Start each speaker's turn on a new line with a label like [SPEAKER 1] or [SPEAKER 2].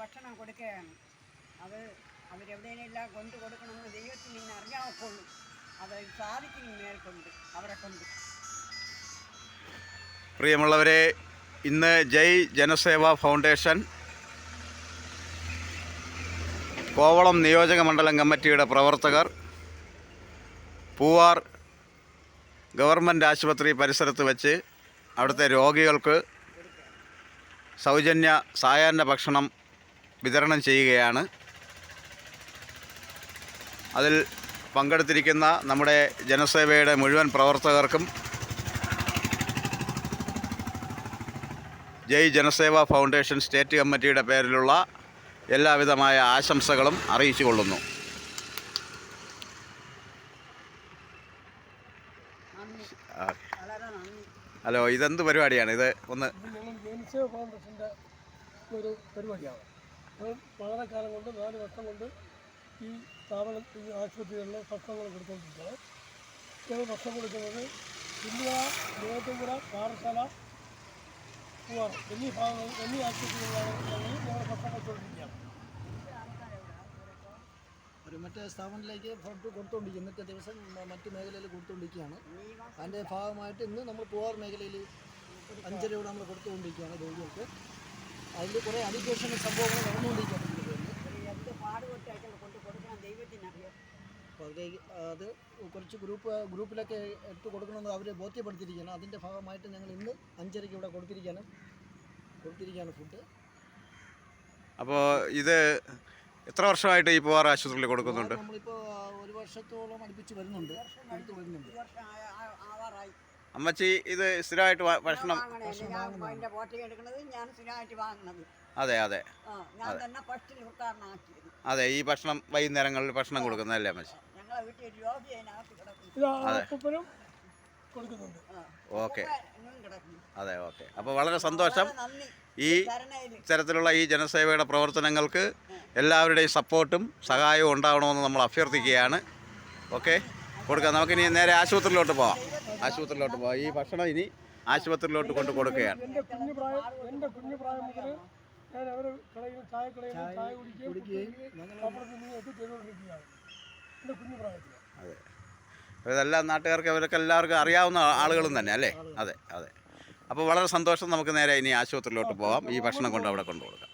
[SPEAKER 1] ഭക്ഷണം കൊടുക്കുകയാണ്. അത് അവരെവിടെയെല്ലാം കൊണ്ടു കൊടുക്കണമെന്ന് ദൈവത്തിന് ഇന്ന് അറിയാവുള്ളൂ. അത് സാധിക്കും മേൽക്കൊണ്ട് അവരെ കൊണ്ട്.
[SPEAKER 2] പ്രിയമുള്ളവരെ, ഇന്ന് ജയ് ജനസേവാ ഫൗണ്ടേഷൻ കോവളം നിയോജക മണ്ഡലം കമ്മിറ്റിയുടെ പ്രവർത്തകർ പൂവാർ ഗവൺമെൻറ് ആശുപത്രി പരിസരത്ത് വെച്ച് അവിടുത്തെ രോഗികൾക്ക് സൗജന്യ സായാഹ്ന ഭക്ഷണം വിതരണം ചെയ്യുകയാണ്. അതിൽ പങ്കെടുത്തിരിക്കുന്ന നമ്മുടെ ജനസേവയുടെ മുഴുവൻ പ്രവർത്തകർക്കും ജയ് ജനസേവാ ഫൗണ്ടേഷൻ സ്റ്റേറ്റ് കമ്മിറ്റിയുടെ പേരിലുള്ള എല്ലാവിധമായ ആശംസകളും അറിയിച്ചു കൊള്ളുന്നു. ഹലോ, ഇതെന്ത് പരിപാടിയാണ്? ഇത് ഒന്ന്
[SPEAKER 3] ജനസേവ ഫൗണ്ടേഷൻ്റെ ഒരു പരിപാടിയാണ്. വളരെ കാലം കൊണ്ട് 4 വർഷം കൊണ്ട് ഈ സ്ഥാപനത്തിൽ ആശുപത്രികളിൽ ഭക്ഷണങ്ങൾ കൊടുത്തുകൊണ്ടിരിക്കുകയാണ്. ഞങ്ങൾ ഭക്ഷണം കൊടുക്കുന്നത് ഇന്ത്യ, നെയ്യാറ്റിൻകര, പാറശാല, പൂവാർ എന്നീ ഭാഗങ്ങൾ എന്നീ ആശുപത്രികളിലാണ് ഞങ്ങൾ ഭക്ഷണം വെച്ചുകൊണ്ടിരിക്കുകയാണ്.
[SPEAKER 4] ഒരു മറ്റേ സ്ഥാപനത്തിലേക്ക് ഫണ്ട് കൊടുത്തുകൊണ്ടിരിക്കും. ഇന്നത്തെ ദിവസം മറ്റു മേഖലയിൽ കൊടുത്തുകൊണ്ടിരിക്കുകയാണ്. അതിൻ്റെ ഭാഗമായിട്ട് ഇന്ന് നമ്മൾ പൂവാർ മേഖലയിൽ 5 രൂപ നമ്മൾ കൊടുത്തുകൊണ്ടിരിക്കുകയാണ് രോഗികൾക്ക്. അതിൽ കുറേ അഡിക്കേഷൻ സംഭവങ്ങൾ നടന്നുകൊണ്ടിരിക്കുകയാണ്. അപ്പോൾ അത് കുറച്ച് ഗ്രൂപ്പിലൊക്കെ എടുത്ത് കൊടുക്കണമെന്ന് അവർ ബോധ്യപ്പെടുത്തിയിരിക്കുകയാണ്. അതിൻ്റെ ഭാഗമായിട്ട് ഞങ്ങൾ ഇന്ന് 5:30 ഇവിടെ കൊടുത്തിരിക്കുകയാണ് ഫുഡ്.
[SPEAKER 2] അപ്പോൾ ഇത് എത്ര വർഷമായിട്ട് ഈ പൂവാർ ആശുപത്രിയിൽ കൊടുക്കുന്നുണ്ട്?
[SPEAKER 4] നമ്മളിപ്പോൾ 1 വർഷത്തോളം അടുപ്പിച്ച് വരുന്നുണ്ട്.
[SPEAKER 2] അമ്മച്ചി ഇത് സ്ഥിരമായിട്ട് ഭക്ഷണം? അതെ അതെ അതെ, ഈ ഭക്ഷണം വൈകുന്നേരങ്ങളിൽ ഭക്ഷണം കൊടുക്കുന്നതല്ലേ അമ്മച്ചി? ഓക്കെ, അതെ, ഓക്കെ. അപ്പോൾ വളരെ സന്തോഷം. ഈ തരത്തിലുള്ള ഈ ജനസേവയുടെ പ്രവർത്തനങ്ങൾക്ക് എല്ലാവരുടെയും സപ്പോർട്ടും സഹായവും ഉണ്ടാവണമെന്ന് നമ്മൾ അഭ്യർത്ഥിക്കുകയാണ്. ഓക്കെ, കൊടുക്കാം. നമുക്കിനി നേരെ ആശുപത്രിയിലോട്ട് പോകാം. ഈ ഭക്ഷണം ഇനി ആശുപത്രിയിലോട്ട് കൊണ്ട് കൊടുക്കുകയാണ്.
[SPEAKER 3] എൻ്റെ കുഞ്ഞു പ്രായം മുതൽ ഞാൻ അവരെ ചായ കുടിക്കുകയും ചെയ്തുകൊണ്ടിരിക്കുകയാണ് എൻ്റെ കുഞ്ഞു പ്രായത്തിൽ.
[SPEAKER 2] അതെ, ഇതെല്ലാം നാട്ടുകാർക്ക് അവരൊക്കെ എല്ലാവർക്കും അറിയാവുന്ന ആളുകളും തന്നെ അല്ലേ? അതെ. അപ്പോൾ വളരെ സന്തോഷം. നമുക്ക് നേരെ ഇനി ആശുപത്രിയിലോട്ട് പോകാം. ഈ ഭക്ഷണം കൊണ്ട് അവിടെ കൊണ്ടുകൊടുക്കാം.